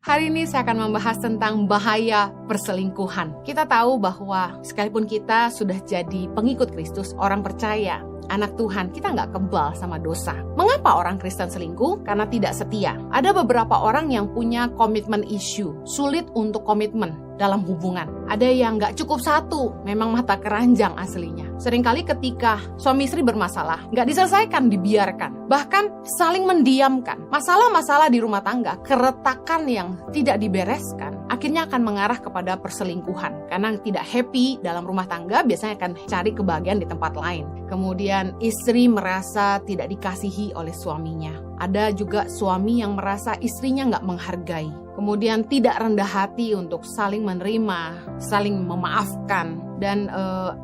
Hari ini saya akan membahas tentang bahaya perselingkuhan. Kita tahu bahwa sekalipun kita sudah jadi pengikut Kristus, orang percaya, anak Tuhan, kita nggak kebal sama dosa. Mengapa orang Kristen selingkuh? Karena tidak setia. Ada beberapa orang yang punya komitmen issue, sulit untuk komitmen dalam hubungan. Ada yang nggak cukup satu, memang mata keranjang aslinya. Seringkali ketika suami istri bermasalah, nggak diselesaikan, dibiarkan. Bahkan saling mendiamkan. Masalah-masalah di rumah tangga, keretakan yang tidak dibereskan, akhirnya akan mengarah kepada perselingkuhan. Karena tidak happy dalam rumah tangga, biasanya akan cari kebahagiaan di tempat lain. Kemudian istri merasa tidak dikasihi oleh suaminya. Ada juga suami yang merasa istrinya nggak menghargai. Kemudian tidak rendah hati untuk saling menerima, saling memaafkan, dan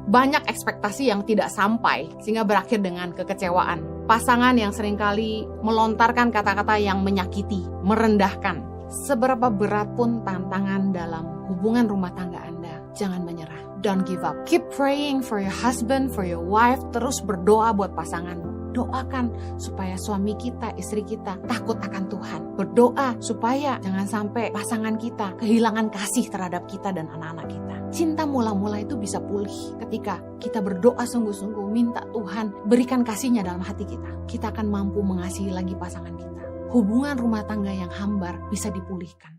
banyak ekspektasi yang tidak sampai, sehingga berakhir dengan kekecewaan. Pasangan yang seringkali melontarkan kata-kata yang menyakiti, merendahkan. Seberapa berat pun tantangan dalam hubungan rumah tangga Anda, jangan menyerah. Don't give up. Keep praying for your husband, for your wife. Terus berdoa buat pasanganmu. Doakan supaya suami kita, istri kita takut akan Tuhan. Berdoa supaya jangan sampai pasangan kita kehilangan kasih terhadap kita dan anak-anak kita. Cinta mula-mula itu bisa pulih ketika kita berdoa sungguh-sungguh, minta Tuhan berikan kasihnya dalam hati kita. Kita akan mampu mengasihi lagi pasangan kita. Hubungan rumah tangga yang hambar bisa dipulihkan.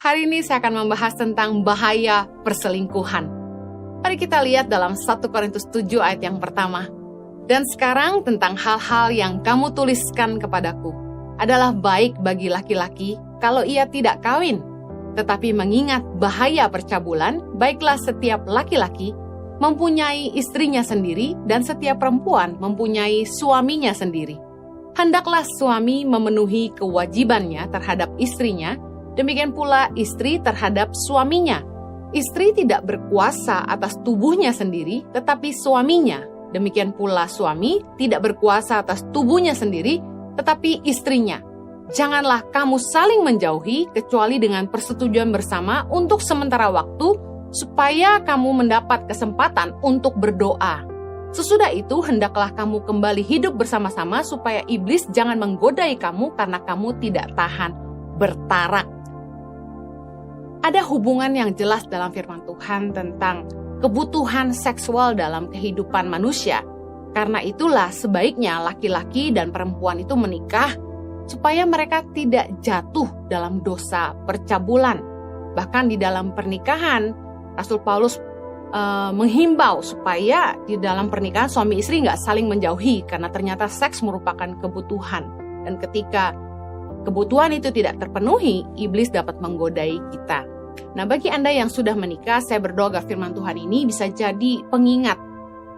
Hari ini saya akan membahas tentang bahaya perselingkuhan. Mari kita lihat dalam 1 Korintus 7 ayat yang pertama. Dan sekarang tentang hal-hal yang kamu tuliskan kepadaku adalah baik bagi laki-laki kalau ia tidak kawin. Tetapi mengingat bahaya percabulan, baiklah setiap laki-laki mempunyai istrinya sendiri dan setiap perempuan mempunyai suaminya sendiri. Hendaklah suami memenuhi kewajibannya terhadap istrinya, demikian pula istri terhadap suaminya. Istri tidak berkuasa atas tubuhnya sendiri, tetapi suaminya. Demikian pula suami tidak berkuasa atas tubuhnya sendiri, tetapi istrinya. Janganlah kamu saling menjauhi kecuali dengan persetujuan bersama untuk sementara waktu, supaya kamu mendapat kesempatan untuk berdoa. Sesudah itu hendaklah kamu kembali hidup bersama-sama supaya iblis jangan menggodai kamu karena kamu tidak tahan bertarak. Ada hubungan yang jelas dalam firman Tuhan tentang kebutuhan seksual dalam kehidupan manusia. Karena itulah sebaiknya laki-laki dan perempuan itu menikah supaya mereka tidak jatuh dalam dosa percabulan. Bahkan di dalam pernikahan, Rasul Paulus menghimbau supaya di dalam pernikahan suami istri nggak saling menjauhi karena ternyata seks merupakan kebutuhan. Dan ketika kebutuhan itu tidak terpenuhi, iblis dapat menggodai kita. Nah, bagi Anda yang sudah menikah, saya berdoa agar firman Tuhan ini bisa jadi pengingat,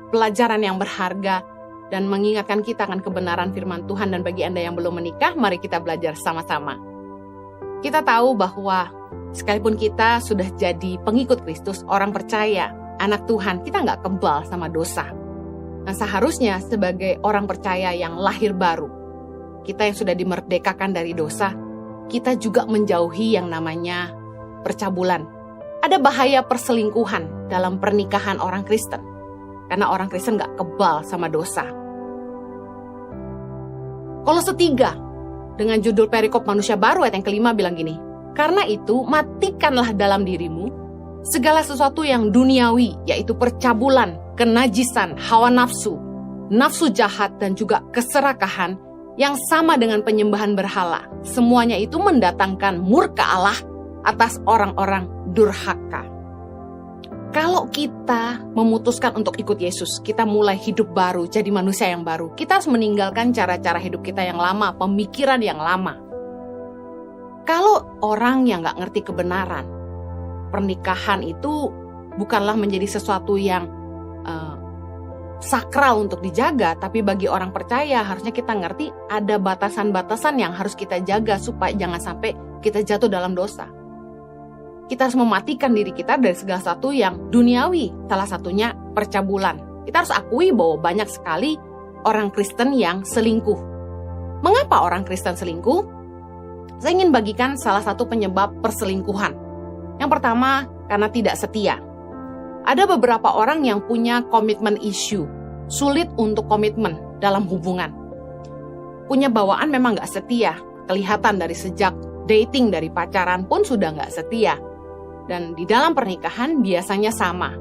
pelajaran yang berharga, dan mengingatkan kita akan kebenaran firman Tuhan. Dan bagi Anda yang belum menikah, mari kita belajar sama-sama. Kita tahu bahwa sekalipun kita sudah jadi pengikut Kristus, orang percaya, anak Tuhan, kita nggak kebal sama dosa. Nah, seharusnya sebagai orang percaya yang lahir baru, kita yang sudah dimerdekakan dari dosa, kita juga menjauhi yang namanya percabulan. Ada bahaya perselingkuhan dalam pernikahan orang Kristen. Karena orang Kristen gak kebal sama dosa. Kolose 3 dengan judul perikop manusia baru ayat yang kelima bilang gini. Karena itu matikanlah dalam dirimu segala sesuatu yang duniawi, yaitu percabulan, kenajisan, hawa nafsu, nafsu jahat, dan juga keserakahan yang sama dengan penyembahan berhala. Semuanya itu mendatangkan murka Allah atas orang-orang durhaka. Kalau kita memutuskan untuk ikut Yesus, kita mulai hidup baru, jadi manusia yang baru. Kita harus meninggalkan cara-cara hidup kita yang lama, pemikiran yang lama. Kalau orang yang gak ngerti kebenaran, pernikahan itu bukanlah menjadi sesuatu yang sakral untuk dijaga, tapi bagi orang percaya harusnya kita ngerti ada batasan-batasan yang harus kita jaga supaya jangan sampai kita jatuh dalam dosa. Kita harus mematikan diri kita dari segala sesuatu yang duniawi, salah satunya percabulan. Kita harus akui bahwa banyak sekali orang Kristen yang selingkuh. Mengapa orang Kristen selingkuh? Saya ingin bagikan salah satu penyebab perselingkuhan. Yang pertama, karena tidak setia. Ada beberapa orang yang punya komitmen issue, sulit untuk komitmen dalam hubungan. Punya bawaan memang gak setia, kelihatan dari sejak dating, dari pacaran pun sudah gak setia. Dan di dalam pernikahan biasanya sama.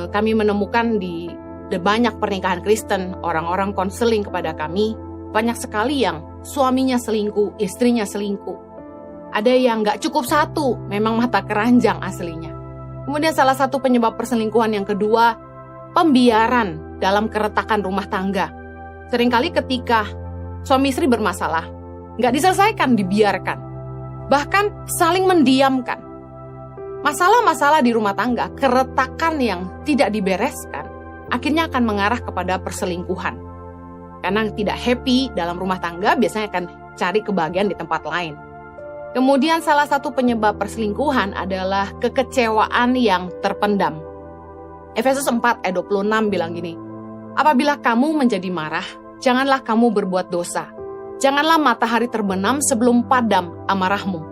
Kami menemukan di banyak pernikahan Kristen, orang-orang konseling kepada kami, banyak sekali yang suaminya selingkuh, istrinya selingkuh. Ada yang gak cukup satu, memang mata keranjang aslinya. Kemudian salah satu penyebab perselingkuhan yang kedua, pembiaran dalam keretakan rumah tangga. Seringkali ketika suami istri bermasalah, nggak diselesaikan, dibiarkan. Bahkan saling mendiamkan. Masalah-masalah di rumah tangga, keretakan yang tidak dibereskan, akhirnya akan mengarah kepada perselingkuhan. Karena tidak happy dalam rumah tangga, biasanya akan cari kebahagiaan di tempat lain. Kemudian salah satu penyebab perselingkuhan adalah kekecewaan yang terpendam. Efesus 4 ayat 26 bilang gini, apabila kamu menjadi marah, janganlah kamu berbuat dosa. Janganlah matahari terbenam sebelum padam amarahmu.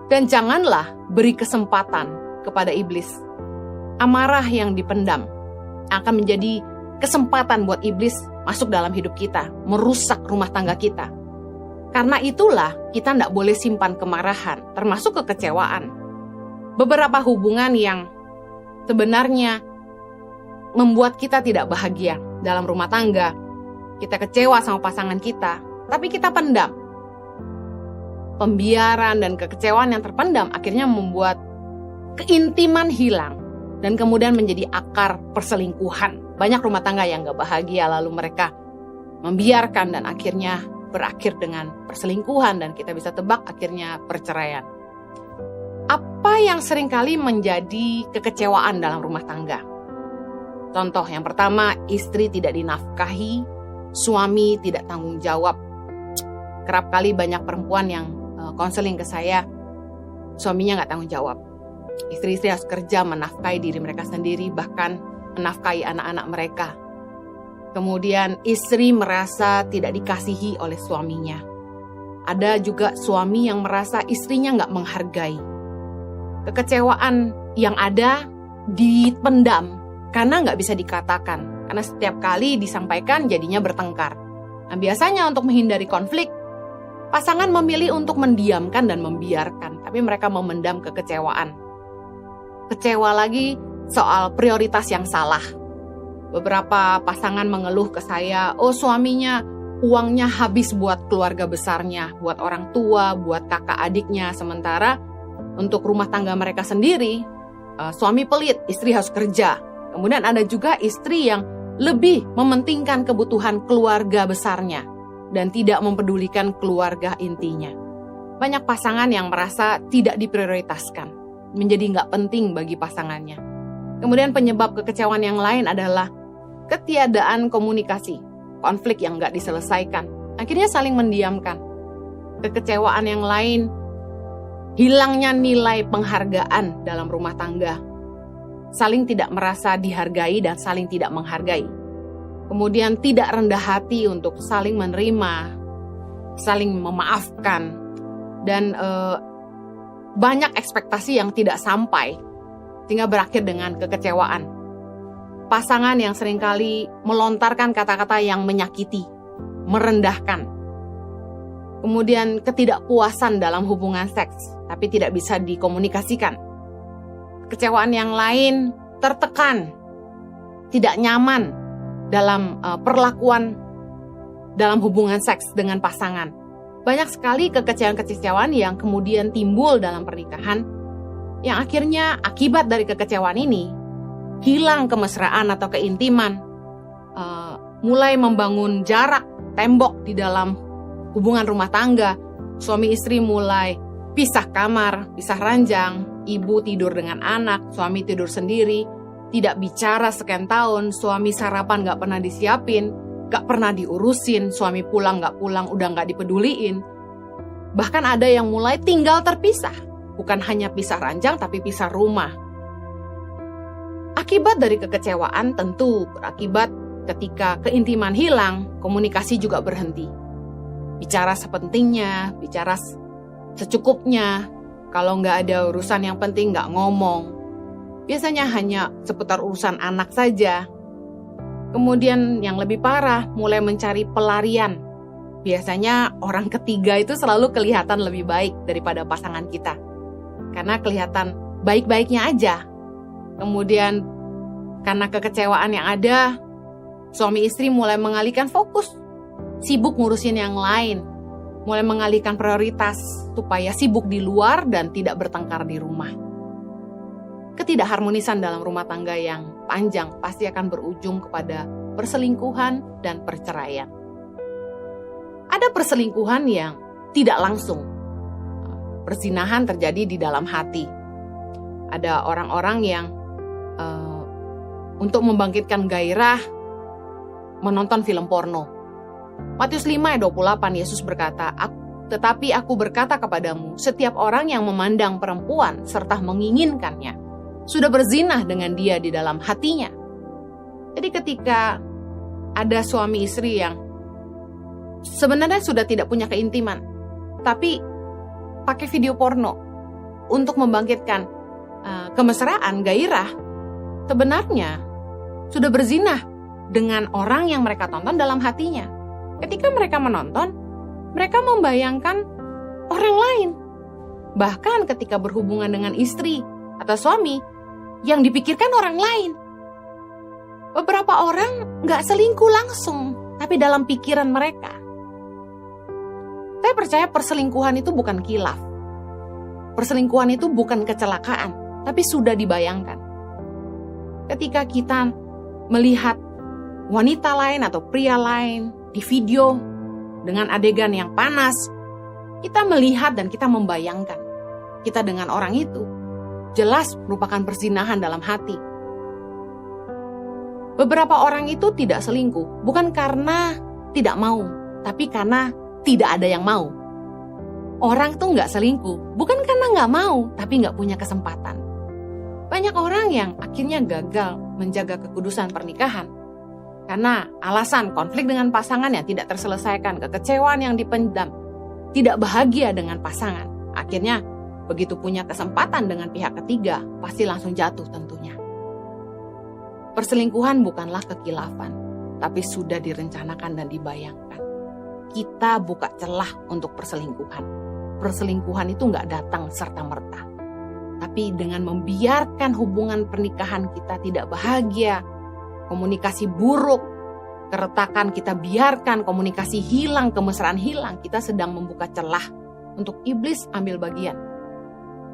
Dan janganlah beri kesempatan kepada iblis. Amarah yang dipendam akan menjadi kesempatan buat iblis masuk dalam hidup kita, merusak rumah tangga kita. Karena itulah kita tidak boleh simpan kemarahan, termasuk kekecewaan. Beberapa hubungan yang sebenarnya membuat kita tidak bahagia dalam rumah tangga, kita kecewa sama pasangan kita, tapi kita pendam. Pembiaran dan kekecewaan yang terpendam akhirnya membuat keintiman hilang dan kemudian menjadi akar perselingkuhan. Banyak rumah tangga yang gak bahagia lalu mereka membiarkan dan akhirnya berakhir dengan perselingkuhan dan kita bisa tebak akhirnya perceraian. Apa yang seringkali menjadi kekecewaan dalam rumah tangga? Contoh yang pertama, istri tidak dinafkahi, suami tidak tanggung jawab. Kerap kali banyak perempuan yang konseling ke saya, suaminya gak tanggung jawab. Istri-istri harus kerja menafkahi diri mereka sendiri, bahkan menafkahi anak-anak mereka. Kemudian istri merasa tidak dikasihi oleh suaminya. Ada juga suami yang merasa istrinya nggak menghargai. Kekecewaan yang ada dipendam karena nggak bisa dikatakan. Karena setiap kali disampaikan jadinya bertengkar. Nah, biasanya untuk menghindari konflik, pasangan memilih untuk mendiamkan dan membiarkan. Tapi mereka memendam kekecewaan. Kecewa lagi soal prioritas yang salah. Beberapa pasangan mengeluh ke saya, oh suaminya uangnya habis buat keluarga besarnya, buat orang tua, buat kakak adiknya. Sementara untuk rumah tangga mereka sendiri, suami pelit, istri harus kerja. Kemudian ada juga istri yang lebih mementingkan kebutuhan keluarga besarnya dan tidak mempedulikan keluarga intinya. Banyak pasangan yang merasa tidak diprioritaskan, menjadi nggak penting bagi pasangannya. Kemudian penyebab kekecewaan yang lain adalah ketiadaan komunikasi, konflik yang nggak diselesaikan, akhirnya saling mendiamkan. Kekecewaan yang lain, hilangnya nilai penghargaan dalam rumah tangga, saling tidak merasa dihargai dan saling tidak menghargai. Kemudian tidak rendah hati untuk saling menerima, saling memaafkan, dan banyak ekspektasi yang tidak sampai, sehingga berakhir dengan kekecewaan. Pasangan yang seringkali melontarkan kata-kata yang menyakiti, merendahkan. Kemudian ketidakpuasan dalam hubungan seks, tapi tidak bisa dikomunikasikan. Kekecewaan yang lain, tertekan, tidak nyaman dalam perlakuan dalam hubungan seks dengan pasangan. Banyak sekali kekecewaan-kekecewaan yang kemudian timbul dalam pernikahan, yang akhirnya akibat dari kekecewaan ini, hilang kemesraan atau keintiman, mulai membangun jarak, tembok di dalam hubungan rumah tangga. Suami istri mulai pisah kamar, pisah ranjang, ibu tidur dengan anak, suami tidur sendiri, tidak bicara sekian tahun, suami sarapan gak pernah disiapin, gak pernah diurusin, suami pulang gak pulang, udah gak dipeduliin. Bahkan ada yang mulai tinggal terpisah, bukan hanya pisah ranjang tapi pisah rumah. Akibat dari kekecewaan tentu berakibat ketika keintiman hilang, komunikasi juga berhenti. Bicara sepentingnya, bicara secukupnya. Kalau nggak ada urusan yang penting nggak ngomong. biasanya hanya seputar urusan anak saja. Kemudian yang lebih parah, mulai mencari pelarian. Biasanya orang ketiga itu selalu kelihatan lebih baik daripada pasangan kita. Karena kelihatan baik-baiknya aja. Kemudian karena kekecewaan yang ada, suami istri mulai mengalihkan fokus. Sibuk ngurusin yang lain. Mulai mengalihkan prioritas supaya sibuk di luar dan tidak bertengkar di rumah. Ketidakharmonisan dalam rumah tangga yang panjang pasti akan berujung kepada perselingkuhan dan perceraian. Ada perselingkuhan yang tidak langsung. Perzinahan terjadi di dalam hati. Ada orang-orang yang untuk membangkitkan gairah menonton film porno. Matius 5 ayat 28 Yesus berkata, "Tetapi aku berkata kepadamu, setiap orang yang memandang perempuan serta menginginkannya sudah berzinah dengan dia di dalam hatinya." Jadi ketika ada suami istri yang sebenarnya sudah tidak punya keintiman, tapi pakai video porno untuk membangkitkan kemesraan, gairah, sebenarnya sudah berzinah dengan orang yang mereka tonton dalam hatinya. Ketika mereka menonton, mereka membayangkan orang lain. Bahkan ketika berhubungan dengan istri atau suami, yang dipikirkan orang lain. Beberapa orang nggak selingkuh langsung, tapi dalam pikiran mereka. Saya percaya perselingkuhan itu bukan khilaf. Perselingkuhan itu bukan kecelakaan, tapi sudah dibayangkan. Ketika kita melihat wanita lain atau pria lain di video dengan adegan yang panas, kita melihat dan kita membayangkan kita dengan orang itu jelas merupakan perzinahan dalam hati. Beberapa orang itu tidak selingkuh bukan karena tidak mau, tapi karena tidak ada yang mau. Orang tuh nggak selingkuh bukan karena nggak mau, tapi nggak punya kesempatan. Banyak orang yang akhirnya gagal menjaga kekudusan pernikahan karena alasan konflik dengan pasangan yang tidak terselesaikan, kekecewaan yang dipendam, tidak bahagia dengan pasangan. Akhirnya begitu punya kesempatan dengan pihak ketiga, pasti langsung jatuh tentunya. Perselingkuhan bukanlah kekhilafan, tapi sudah direncanakan dan dibayangkan. Kita buka celah untuk perselingkuhan. Perselingkuhan itu nggak datang serta-merta. Tapi dengan membiarkan hubungan pernikahan kita tidak bahagia, komunikasi buruk, keretakan kita biarkan, komunikasi hilang, kemesraan hilang, kita sedang membuka celah untuk iblis ambil bagian.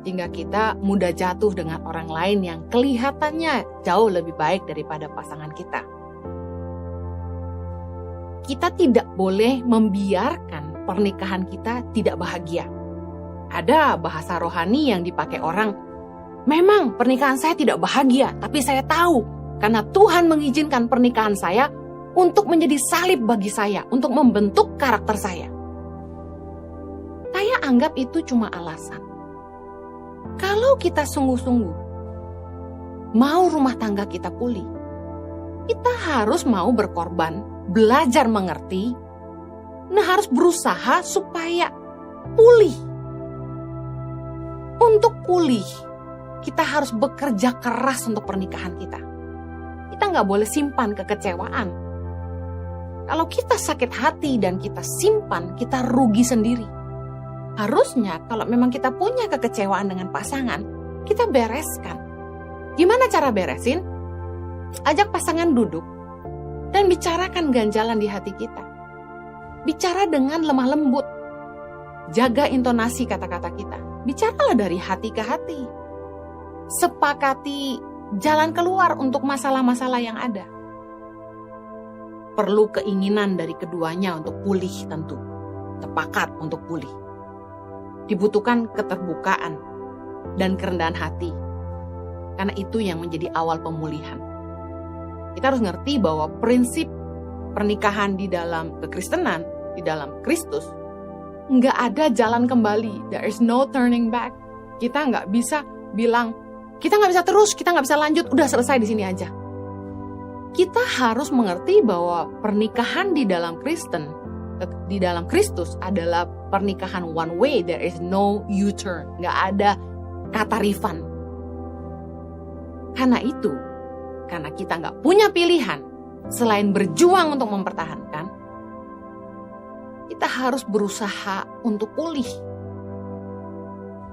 Sehingga kita mudah jatuh dengan orang lain yang kelihatannya jauh lebih baik daripada pasangan kita. Kita tidak boleh membiarkan pernikahan kita tidak bahagia. Ada bahasa rohani yang dipakai orang, memang pernikahan saya tidak bahagia, tapi saya tahu karena Tuhan mengizinkan pernikahan saya untuk menjadi salib bagi saya, untuk membentuk karakter saya. Saya anggap itu cuma alasan. Kalau kita sungguh-sungguh mau rumah tangga kita pulih, kita harus mau berkorban, belajar mengerti, harus berusaha supaya pulih. Untuk pulih, kita harus bekerja keras untuk pernikahan kita. Kita nggak boleh simpan kekecewaan. Kalau kita sakit hati dan kita simpan, kita rugi sendiri. Harusnya kalau memang kita punya kekecewaan dengan pasangan, kita bereskan. Gimana cara beresin? Ajak pasangan duduk dan bicarakan ganjalan di hati kita. Bicara dengan lemah lembut. Jaga intonasi kata-kata kita. Bicaralah dari hati ke hati. Sepakati jalan keluar untuk masalah-masalah yang ada. Perlu keinginan dari keduanya untuk pulih tentu. Sepakat untuk pulih. Dibutuhkan keterbukaan dan kerendahan hati. Karena itu yang menjadi awal pemulihan. Kita harus ngerti bahwa prinsip pernikahan di dalam kekristenan, di dalam Kristus, nggak ada jalan kembali. There is no turning back. Kita nggak bisa bilang, kita nggak bisa terus, kita nggak bisa lanjut, udah selesai di sini aja. Kita harus mengerti bahwa pernikahan di dalam Kristen, di dalam Kristus adalah pernikahan one way. There is no U-turn, nggak ada kata refund. Karena kita nggak punya pilihan selain berjuang untuk mempertahankan, kita harus berusaha untuk pulih.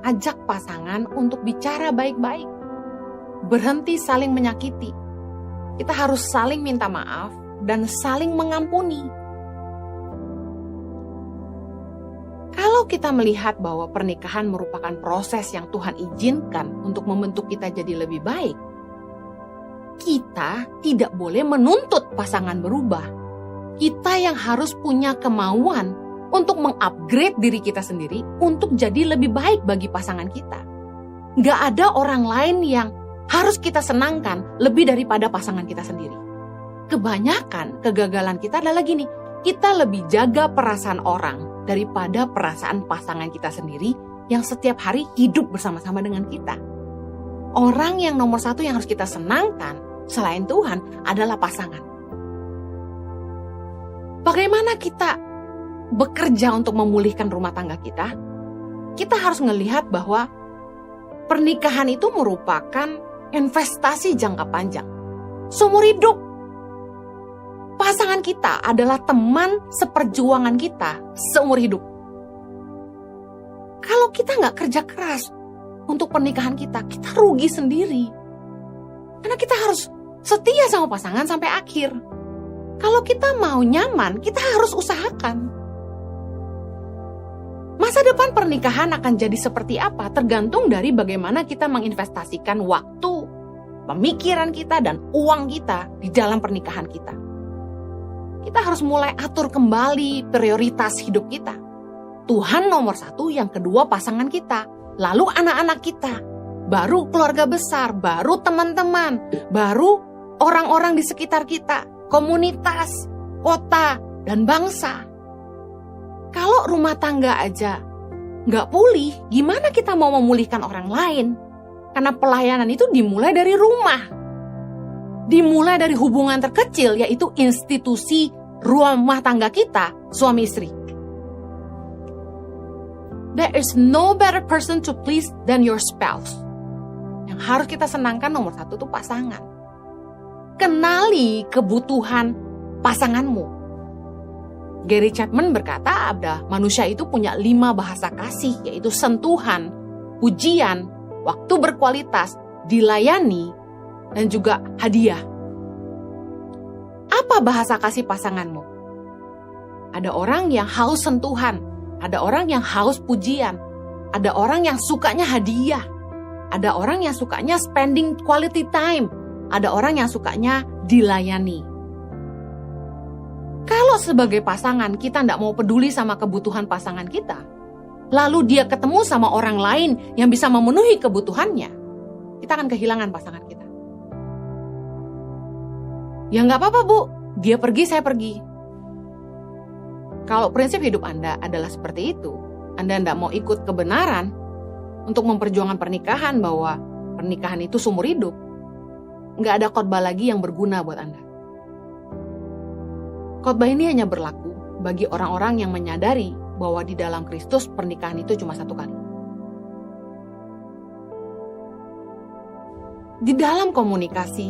Ajak pasangan untuk bicara baik-baik. Berhenti saling menyakiti. Kita harus saling minta maaf dan saling mengampuni. Kalau kita melihat bahwa pernikahan merupakan proses yang Tuhan izinkan untuk membentuk kita jadi lebih baik, kita tidak boleh menuntut pasangan berubah. Kita yang harus punya kemauan untuk mengupgrade diri kita sendiri untuk jadi lebih baik bagi pasangan kita. Gak ada orang lain yang harus kita senangkan lebih daripada pasangan kita sendiri. Kebanyakan kegagalan kita adalah gini, kita lebih jaga perasaan orang daripada perasaan pasangan kita sendiri yang setiap hari hidup bersama-sama dengan kita. Orang yang nomor satu yang harus kita senangkan selain Tuhan adalah pasangan. Bagaimana kita bekerja untuk memulihkan rumah tangga kita? Kita harus melihat bahwa pernikahan itu merupakan investasi jangka panjang. Seumur hidup. Pasangan kita adalah teman seperjuangan kita seumur hidup. Kalau kita nggak kerja keras untuk pernikahan kita rugi sendiri. Karena kita harus setia sama pasangan sampai akhir. Kalau kita mau nyaman, kita harus usahakan. Masa depan pernikahan akan jadi seperti apa tergantung dari bagaimana kita menginvestasikan waktu, pemikiran kita, dan uang kita di dalam pernikahan kita. Kita harus mulai atur kembali prioritas hidup kita. Tuhan nomor satu, yang kedua pasangan kita, lalu anak-anak kita, baru keluarga besar, baru teman-teman, baru orang-orang di sekitar kita, komunitas, kota, dan bangsa. Kalau rumah tangga aja nggak pulih, gimana kita mau memulihkan orang lain? Karena pelayanan itu dimulai dari rumah. Dimulai dari hubungan terkecil, yaitu institusi rumah tangga kita, suami istri. There is no better person to please than your spouse. Yang harus kita senangkan nomor satu itu pasangan. Kenali kebutuhan pasanganmu. Gary Chapman berkata, manusia itu punya 5 bahasa kasih, yaitu sentuhan, pujian, waktu berkualitas, dilayani, dan juga hadiah. Apa bahasa kasih pasanganmu? Ada orang yang haus sentuhan, ada orang yang haus pujian, ada orang yang sukanya hadiah, ada orang yang sukanya spending quality time, ada orang yang sukanya dilayani. Kalau sebagai pasangan kita tidak mau peduli sama kebutuhan pasangan kita, lalu dia ketemu sama orang lain yang bisa memenuhi kebutuhannya, kita akan kehilangan pasangan kita. Ya nggak apa-apa bu, dia pergi saya pergi. Kalau prinsip hidup Anda adalah seperti itu, Anda tidak mau ikut kebenaran untuk memperjuangkan pernikahan bahwa pernikahan itu seumur hidup, nggak ada khotbah lagi yang berguna buat Anda. Khotbah ini hanya berlaku bagi orang-orang yang menyadari bahwa di dalam Kristus pernikahan itu cuma satu kali. Di dalam komunikasi,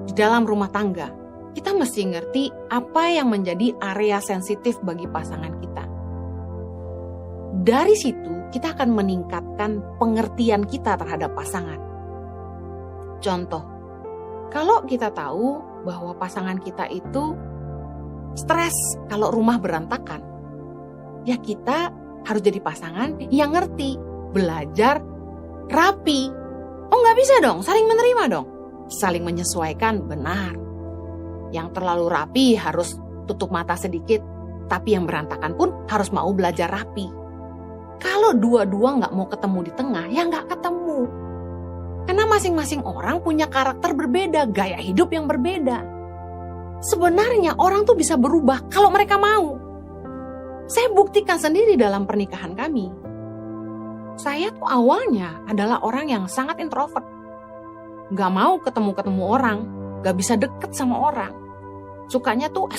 di dalam rumah tangga, kita mesti ngerti apa yang menjadi area sensitif bagi pasangan kita. Dari situ, kita akan meningkatkan pengertian kita terhadap pasangan. Contoh, kalau kita tahu bahwa pasangan kita itu stres kalau rumah berantakan, ya kita harus jadi pasangan yang ngerti, belajar, rapi. Oh nggak bisa dong, saling menerima dong. Saling menyesuaikan, benar. Yang terlalu rapi harus tutup mata sedikit, tapi yang berantakan pun harus mau belajar rapi. Kalau dua-dua nggak mau ketemu di tengah, ya nggak ketemu. Karena masing-masing orang punya karakter berbeda, gaya hidup yang berbeda. Sebenarnya orang tuh bisa berubah kalau mereka mau. Saya buktikan sendiri dalam pernikahan kami. Saya tuh awalnya adalah orang yang sangat introvert. Gak mau ketemu-ketemu orang, gak bisa deket sama orang. Sukanya tuh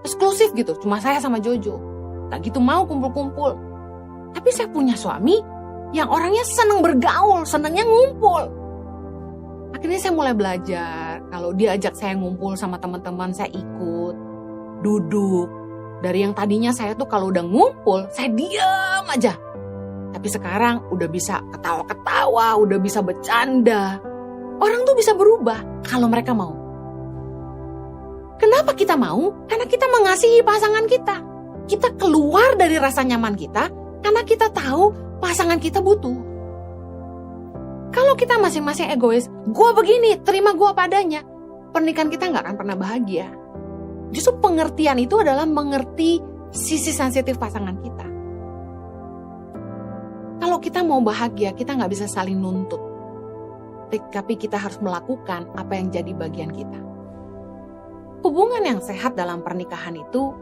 eksklusif gitu, cuma saya sama Jojo. Gak gitu mau kumpul-kumpul. Tapi saya punya suami yang orangnya seneng bergaul, senengnya ngumpul. Akhirnya saya mulai belajar, kalau diajak saya ngumpul sama teman-teman, saya ikut, duduk. Dari yang tadinya saya tuh kalau udah ngumpul, saya diam aja. Tapi sekarang udah bisa ketawa-ketawa, udah bisa bercanda. Orang tuh bisa berubah kalau mereka mau. Kenapa kita mau? Karena kita mengasihi pasangan kita. Kita keluar dari rasa nyaman kita karena kita tahu pasangan kita butuh. Kalau kita masing-masing egois, gue begini, terima gue padanya, pernikahan kita gak akan pernah bahagia. Justru pengertian itu adalah mengerti sisi sensitif pasangan kita. Kalau kita mau bahagia, kita gak bisa saling nuntut. Tapi kita harus melakukan apa yang jadi bagian kita. Hubungan yang sehat dalam pernikahan itu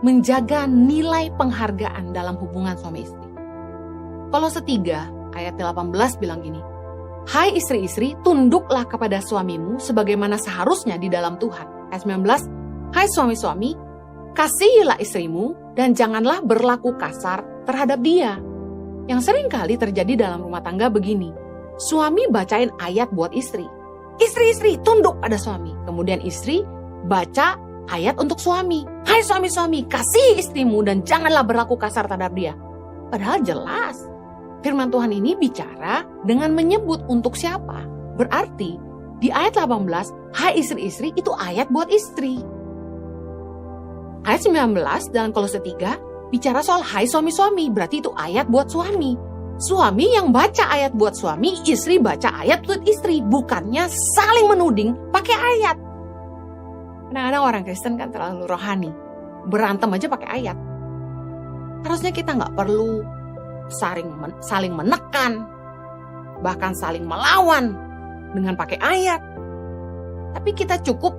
menjaga nilai penghargaan dalam hubungan suami istri. Kolose 3 ayat 18 bilang gini, "Hai istri-istri, tunduklah kepada suamimu sebagaimana seharusnya di dalam Tuhan." Ayat 19, "Hai suami-suami, kasihilah istrimu dan janganlah berlaku kasar terhadap dia." Yang sering kali terjadi dalam rumah tangga begini, suami bacain ayat buat istri. Istri-istri tunduk pada suami. Kemudian istri baca ayat untuk suami. "Hai suami-suami, kasihi istrimu dan janganlah berlaku kasar terhadap dia." Padahal jelas, firman Tuhan ini bicara dengan menyebut untuk siapa. Berarti di ayat 18, "Hai istri-istri" itu ayat buat istri. Ayat 19 dalam Kolose 3 bicara soal hai suami-suami, berarti itu ayat buat suami. Suami yang baca ayat buat suami, istri baca ayat buat istri. Bukannya saling menuding pakai ayat. Kadang-kadang orang Kristen kan terlalu rohani, berantem aja pakai ayat. Harusnya kita nggak perlu saling menekan, bahkan saling melawan dengan pakai ayat. Tapi kita cukup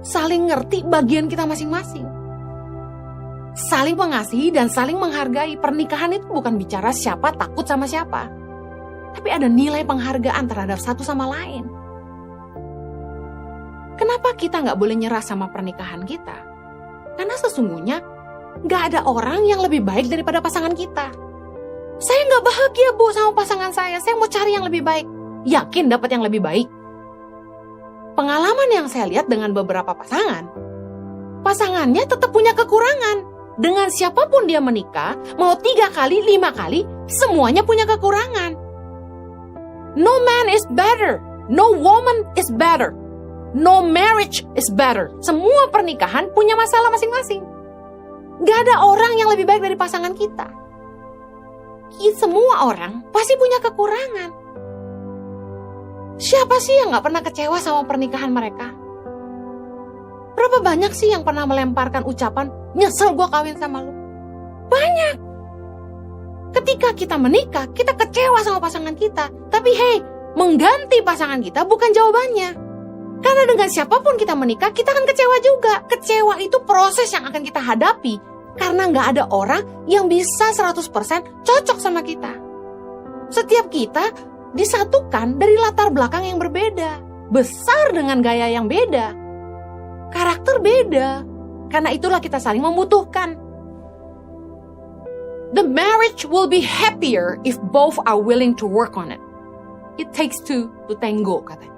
saling ngerti bagian kita masing-masing. Saling mengasihi dan saling menghargai. Pernikahan itu bukan bicara siapa takut sama siapa, tapi ada nilai penghargaan terhadap satu sama lain. Kenapa kita nggak boleh nyerah sama pernikahan kita? Karena sesungguhnya nggak ada orang yang lebih baik daripada pasangan kita. Saya nggak bahagia Bu sama pasangan saya mau cari yang lebih baik. Yakin dapat yang lebih baik? Pengalaman yang saya lihat dengan beberapa pasangannya tetap punya kekurangan. Dengan siapapun dia menikah, mau 3 kali, 5 kali, semuanya punya kekurangan. No man is better, no woman is better, no marriage is better. Semua pernikahan punya masalah masing-masing. Gak ada orang yang lebih baik dari pasangan kita. Semua orang pasti punya kekurangan. Siapa sih yang gak pernah kecewa sama pernikahan mereka? Berapa banyak sih yang pernah melemparkan ucapan, "Nyesel gue kawin sama lu"? Banyak. Ketika kita menikah, kita kecewa sama pasangan kita. Tapi mengganti pasangan kita bukan jawabannya. Karena dengan siapapun kita menikah, kita akan kecewa juga. Kecewa itu proses yang akan kita hadapi. Karena gak ada orang yang bisa 100% cocok sama kita. Setiap kita disatukan dari latar belakang yang berbeda. Besar dengan gaya yang beda. Karakter beda. Karena itulah kita saling membutuhkan. The marriage will be happier if both are willing to work on it. It takes two to tango, katanya.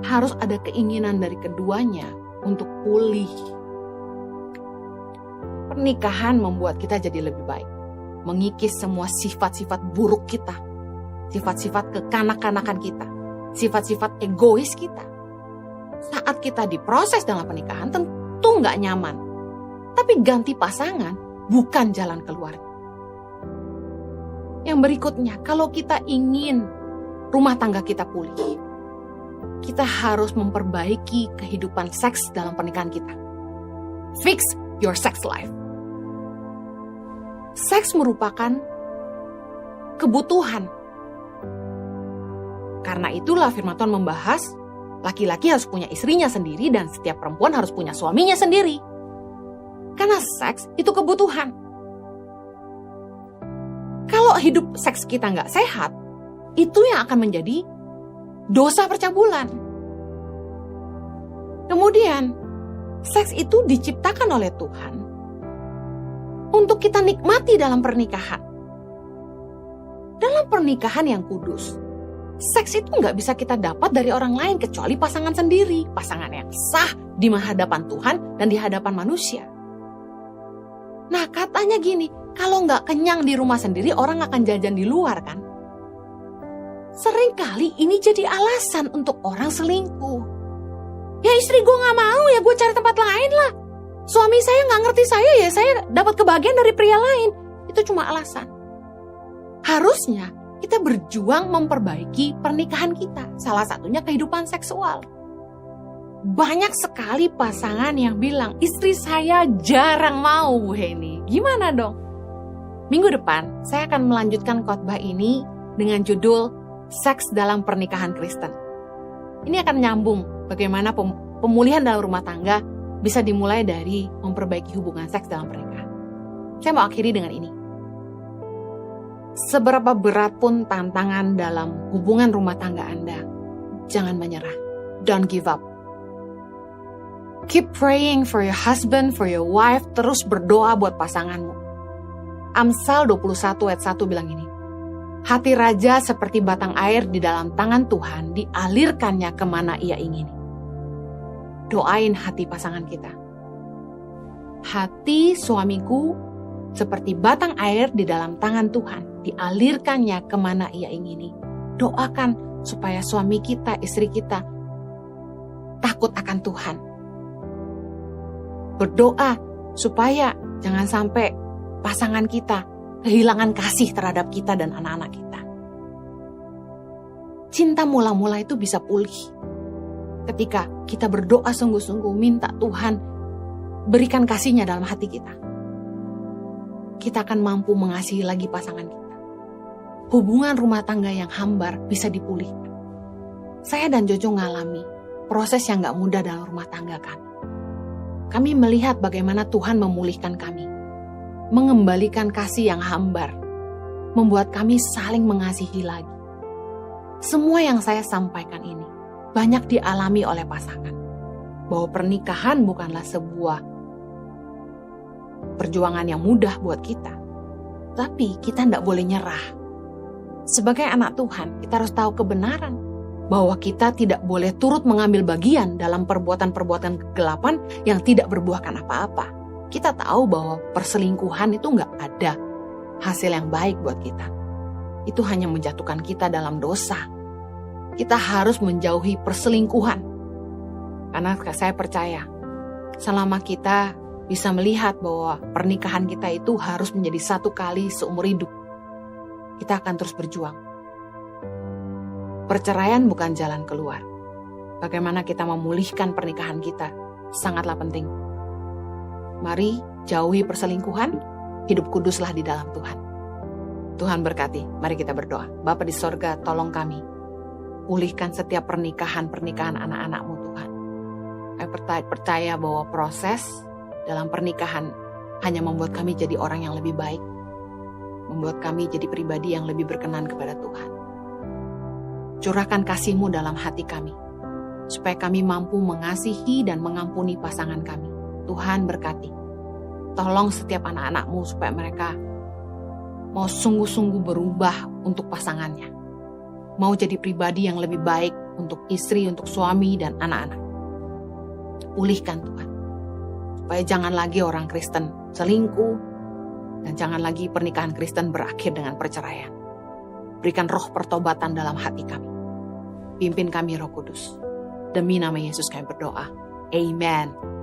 Harus ada keinginan dari keduanya untuk pulih. Pernikahan membuat kita jadi lebih baik. Mengikis semua sifat-sifat buruk kita. Sifat-sifat kekanak-kanakan kita. Sifat-sifat egois kita. Saat kita diproses dalam pernikahan tentu nggak nyaman. Tapi ganti pasangan bukan jalan keluarnya. Yang berikutnya, kalau kita ingin rumah tangga kita pulih, kita harus memperbaiki kehidupan seks dalam pernikahan kita. Fix your sex life. Seks merupakan kebutuhan. Karena itulah firman Tuhan membahas laki-laki harus punya istrinya sendiri dan setiap perempuan harus punya suaminya sendiri. Karena seks itu kebutuhan. Kalau hidup seks kita nggak sehat, itu yang akan menjadi dosa percabulan. Kemudian, seks itu diciptakan oleh Tuhan untuk kita nikmati dalam pernikahan. Dalam pernikahan yang kudus, Seks itu nggak bisa kita dapat dari orang lain kecuali pasangan sendiri, pasangan yang sah di hadapan Tuhan dan di hadapan manusia. Nah, katanya gini, kalau nggak kenyang di rumah sendiri, orang akan jajan di luar kan? Seringkali ini jadi alasan untuk orang selingkuh. Ya istri gue nggak mau, ya gue cari tempat lain lah. Suami saya nggak ngerti saya, ya saya dapat kebahagiaan dari pria lain. Itu cuma alasan. Harusnya kita berjuang memperbaiki pernikahan kita. Salah satunya kehidupan seksual. Banyak sekali pasangan yang bilang, istri saya jarang mau Bu Heni. Gimana dong? Minggu depan saya akan melanjutkan khotbah ini dengan judul Seks dalam Pernikahan Kristen. Ini akan nyambung bagaimana pemulihan dalam rumah tangga bisa dimulai dari memperbaiki hubungan seks dalam pernikahan. Saya mau akhiri dengan ini. Seberapa berat pun tantangan dalam hubungan rumah tangga Anda, jangan menyerah. Don't give up. Keep praying for your husband, for your wife. Terus berdoa buat pasanganmu. Amsal 21 ayat 1 bilang ini. Hati raja seperti batang air di dalam tangan Tuhan, dialirkannya kemana ia ingini. Doain hati pasangan kita. Hati suamiku seperti batang air di dalam tangan Tuhan, dialirkannya kemana ia ingini. Doakan supaya suami kita, istri kita takut akan Tuhan. Berdoa supaya jangan sampai pasangan kita kehilangan kasih terhadap kita dan anak-anak kita. Cinta mula-mula itu bisa pulih ketika kita berdoa sungguh-sungguh, minta Tuhan berikan kasih-Nya dalam hati kita. Kita akan mampu mengasihi lagi pasangan kita. Hubungan rumah tangga yang hambar bisa dipulihkan. Saya dan Jojo ngalami proses yang gak mudah dalam rumah tangga kami. Kami melihat bagaimana Tuhan memulihkan kami, mengembalikan kasih yang hambar, membuat kami saling mengasihi lagi. Semua yang saya sampaikan ini banyak dialami oleh pasangan. Bahwa pernikahan bukanlah sebuah perjuangan yang mudah buat kita. Tapi kita tidak boleh nyerah. Sebagai anak Tuhan, kita harus tahu kebenaran. Bahwa kita tidak boleh turut mengambil bagian dalam perbuatan-perbuatan kegelapan yang tidak berbuahkan apa-apa. Kita tahu bahwa perselingkuhan itu nggak ada hasil yang baik buat kita. Itu hanya menjatuhkan kita dalam dosa. Kita harus menjauhi perselingkuhan. Karena saya percaya, selama kita bisa melihat bahwa pernikahan kita itu harus menjadi satu kali seumur hidup, kita akan terus berjuang. Perceraian bukan jalan keluar. Bagaimana kita memulihkan pernikahan kita sangatlah penting. Mari jauhi perselingkuhan, hidup kuduslah di dalam Tuhan. Tuhan berkati, mari kita berdoa. Bapa di sorga, tolong kami. Pulihkan setiap pernikahan anak-anak-Mu Tuhan. Saya percaya bahwa proses dalam pernikahan hanya membuat kami jadi orang yang lebih baik. Membuat kami jadi pribadi yang lebih berkenan kepada Tuhan. Curahkan kasih-Mu dalam hati kami, supaya kami mampu mengasihi dan mengampuni pasangan kami. Tuhan berkati. Tolong setiap anak-anak-Mu supaya mereka mau sungguh-sungguh berubah untuk pasangannya. Mau jadi pribadi yang lebih baik untuk istri, untuk suami, dan anak-anak. Pulihkan Tuhan. Supaya jangan lagi orang Kristen selingkuh, dan jangan lagi pernikahan Kristen berakhir dengan perceraian. Berikan roh pertobatan dalam hati kami. Pimpin kami Roh Kudus. Demi nama Yesus kami berdoa. Amen.